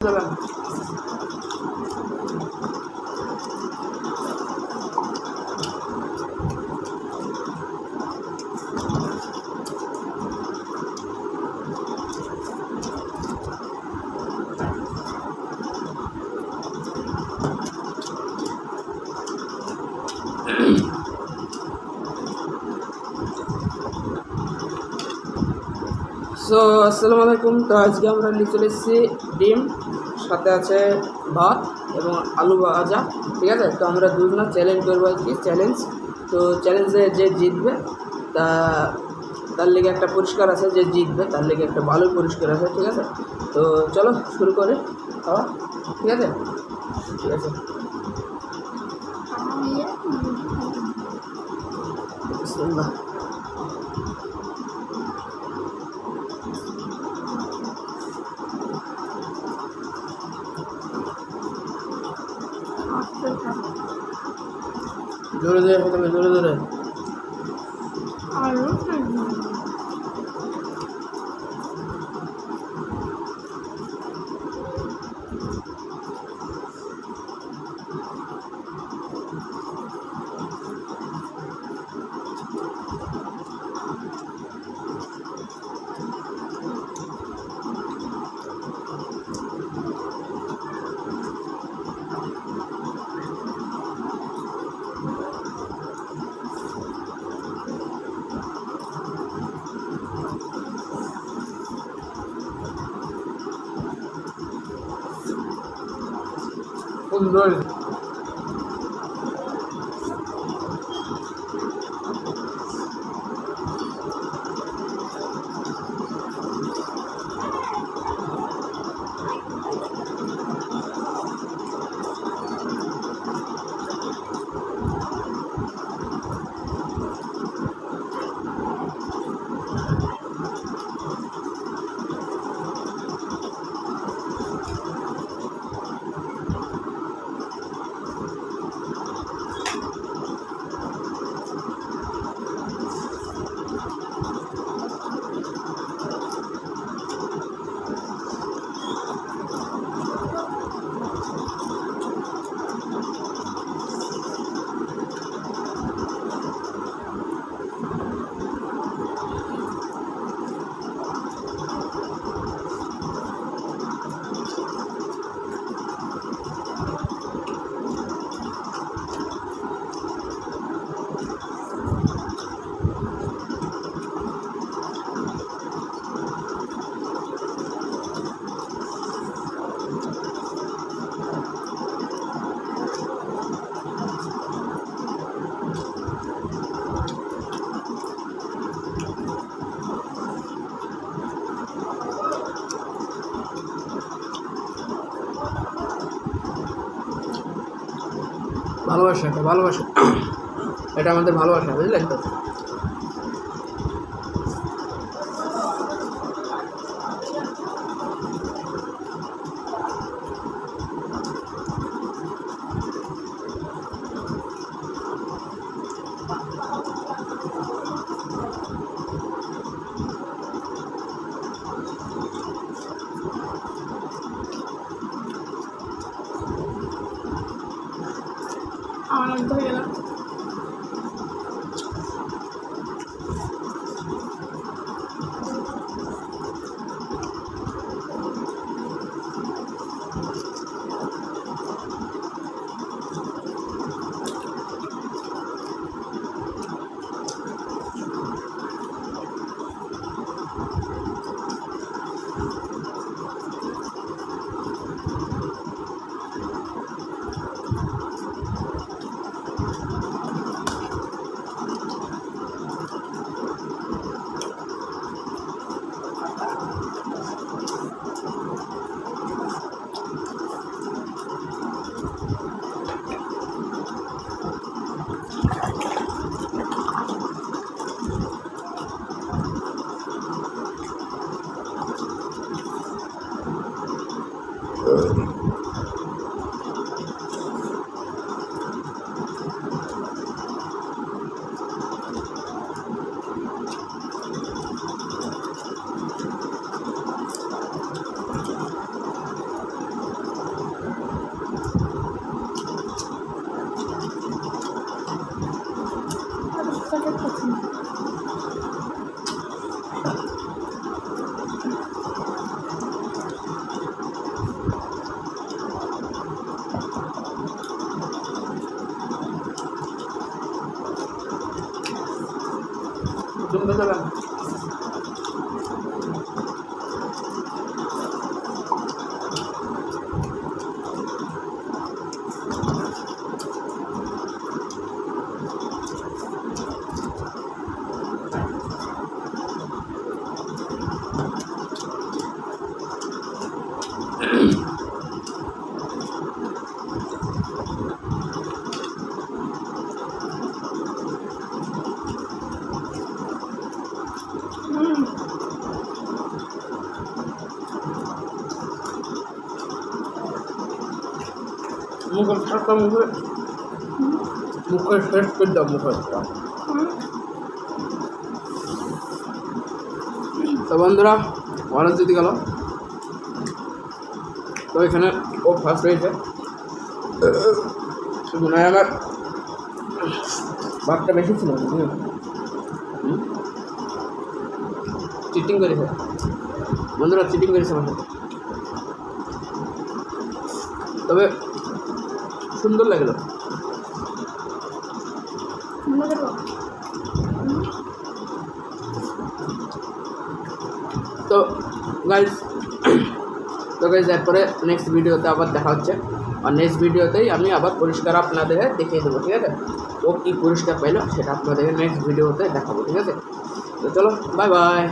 So আসসালামু আলাইকুম। তো আজকে আমরা নিয়ে চলে এসেছি ডিম, সাথে আছে ভাত এবং আলু ভাজা, ঠিক আছে। তো আমরা দুজনা চ্যালেঞ্জ করবো আজকে, চ্যালেঞ্জ। তো চ্যালেঞ্জে যে জিতবে তার লেগে একটা পুরস্কার আছে, যে জিতবে তার লেগে একটা ভালো পুরস্কার আছে, ঠিক আছে। তো চলো শুরু করে খাওয়া, ঠিক আছে ঠিক আছে। জোরে জোরে প্রথমে, জোরে জোরে। সুন্দর। ভালোবাসা, এটা ভালোবাসা, এটা আমাদের ভালোবাসা, বুঝলেন তো। আনন্দ হয়ে গেলাম। শুনতে পেলাম। মুখের ঠাট্টা মুখের শেষ করে দাও মুখের। তো বন্ধুরা অনেক জিতে গেল। তো এখানে ও ফার্স্ট হয়েছে, মনে হয় আমার ভাগটা বেশি ছিল। চিটিং করেছে বন্ধুরা, চিটিং করেছে আমার সাথে। তবে সুন্দর লাগলো। তো গাইজ এরপরে নেক্সট ভিডিওতে আবার দেখা হচ্ছে, আর নেক্সট ভিডিওতেই আমি আবার পরিষ্কার আপনাদের দেখিয়ে দেবো, ঠিক আছে? ও কী পুরস্কার পাইলো সেটা আপনাদের নেক্সট ভিডিওতে দেখাবো, ঠিক আছে? তো চলো, বাই বাই।